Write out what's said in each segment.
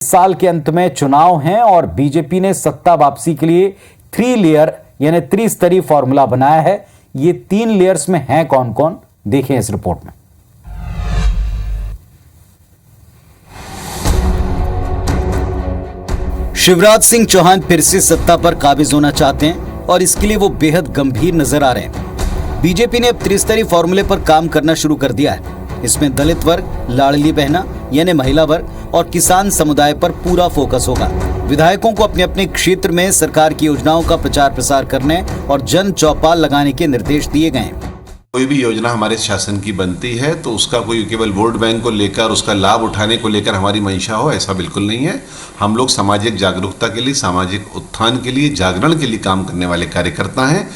साल के अंत में चुनाव हैं और बीजेपी ने सत्ता वापसी के लिए 3 लेयर यानी त्रिस्तरीय फॉर्मूला बनाया है। ये 3 लेयर्स में हैं कौन कौन, देखें इस रिपोर्ट में। शिवराज सिंह चौहान फिर से सत्ता पर काबिज होना चाहते हैं और इसके लिए वो बेहद गंभीर नजर आ रहे हैं। बीजेपी ने अब त्रिस्तरीय फॉर्मूले पर काम करना शुरू कर दिया है। इसमें दलित वर्ग, लाडली बहना यानी महिला वर्ग और किसान समुदाय पर पूरा फोकस होगा। विधायकों को अपने अपने क्षेत्र में सरकार की योजनाओं का प्रचार प्रसार करने और जन चौपाल लगाने के निर्देश दिए गए हैं। कोई भी योजना हमारे शासन की बनती है तो उसका कोई केवल वोट बैंक को लेकर, उसका लाभ उठाने को लेकर हमारी मंशा हो, ऐसा बिल्कुल नहीं है। हम लोग सामाजिक जागरूकता के लिए, सामाजिक उत्थान के लिए, जागरण के लिए काम करने वाले कार्यकर्ता हैं।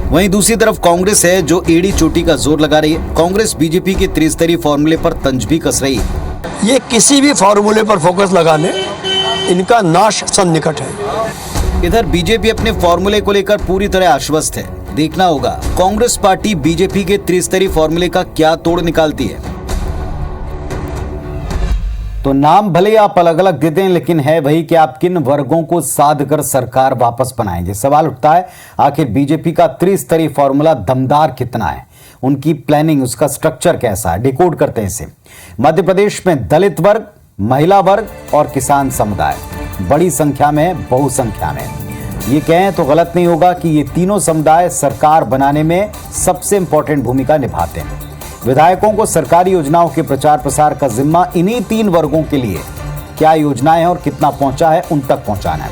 वहीं दूसरी तरफ कांग्रेस है जो एड़ी चोटी का जोर लगा रही है। कांग्रेस बीजेपी के त्रिस्तरीय फॉर्मूले पर तंज भी कस रही है। ये किसी भी फॉर्मूले पर फोकस लगाने, इनका नाश सन्निकट है। इधर बीजेपी अपने फॉर्मूले को लेकर पूरी तरह आश्वस्त है। देखना होगा कांग्रेस पार्टी बीजेपी के त्रिस्तरीय फॉर्मूले का क्या तोड़ निकालती है। तो नाम भले आप अलग अलग देते हैं, लेकिन है वही कि आप किन वर्गों को साध कर सरकार वापस बनाएंगे। सवाल उठता है आखिर बीजेपी का त्रिस्तरीय फॉर्मूला दमदार कितना है, उनकी प्लानिंग, उसका स्ट्रक्चर कैसा है। डिकोड करते हैं इसे। मध्य प्रदेश में दलित वर्ग, महिला वर्ग और किसान समुदाय बड़ी संख्या में, बहुसंख्या में। ये कहें तो गलत नहीं होगा कि ये तीनों समुदाय सरकार बनाने में सबसे इंपॉर्टेंट भूमिका निभाते हैं। विधायकों को सरकारी योजनाओं के प्रचार प्रसार का जिम्मा इन्हीं 3 वर्गों के लिए क्या योजनाएं हैं और कितना पहुंचा है उन तक पहुंचाना है।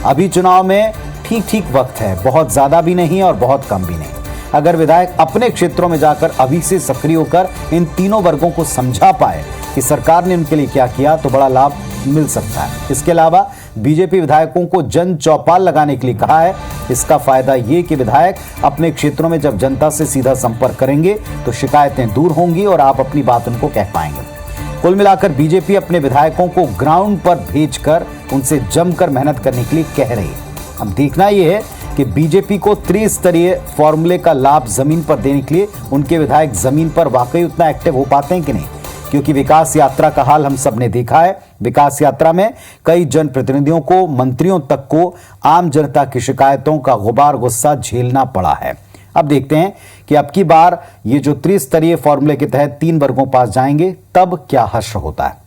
अभी चुनाव में ठीक ठीक वक्त है, बहुत ज्यादा भी नहीं और बहुत कम भी नहीं। अगर विधायक अपने क्षेत्रों में जाकर अभी से सक्रिय होकर इन तीनों वर्गों को समझा पाए कि सरकार ने उनके लिए क्या किया तो बड़ा लाभ मिल सकता है। इसके अलावा बीजेपी विधायकों को जन चौपाल लगाने के लिए कहा है। इसका फायदा ये कि विधायक अपने क्षेत्रों में जब जनता से सीधा संपर्क करेंगे तो शिकायतें दूर होंगी और आप अपनी बात उनको कह पाएंगे। कुल मिलाकर बीजेपी अपने विधायकों को ग्राउंड पर भेजकर उनसे जमकर मेहनत करने के लिए कह रही है। अब देखना यह है कि बीजेपी को त्रिस्तरीय फॉर्मूले का लाभ जमीन पर देने के लिए उनके विधायक जमीन पर वाकई उतना एक्टिव हो पाते हैं कि नहीं, क्योंकि विकास यात्रा का हाल हम सब ने देखा है। विकास यात्रा में कई जनप्रतिनिधियों को, मंत्रियों तक को आम जनता की शिकायतों का गुबार गुस्सा झेलना पड़ा है। अब देखते हैं कि अब की बार ये जो त्रिस्तरीय फॉर्मूले के तहत 3 वर्गों पास जाएंगे तब क्या हश्र होता है।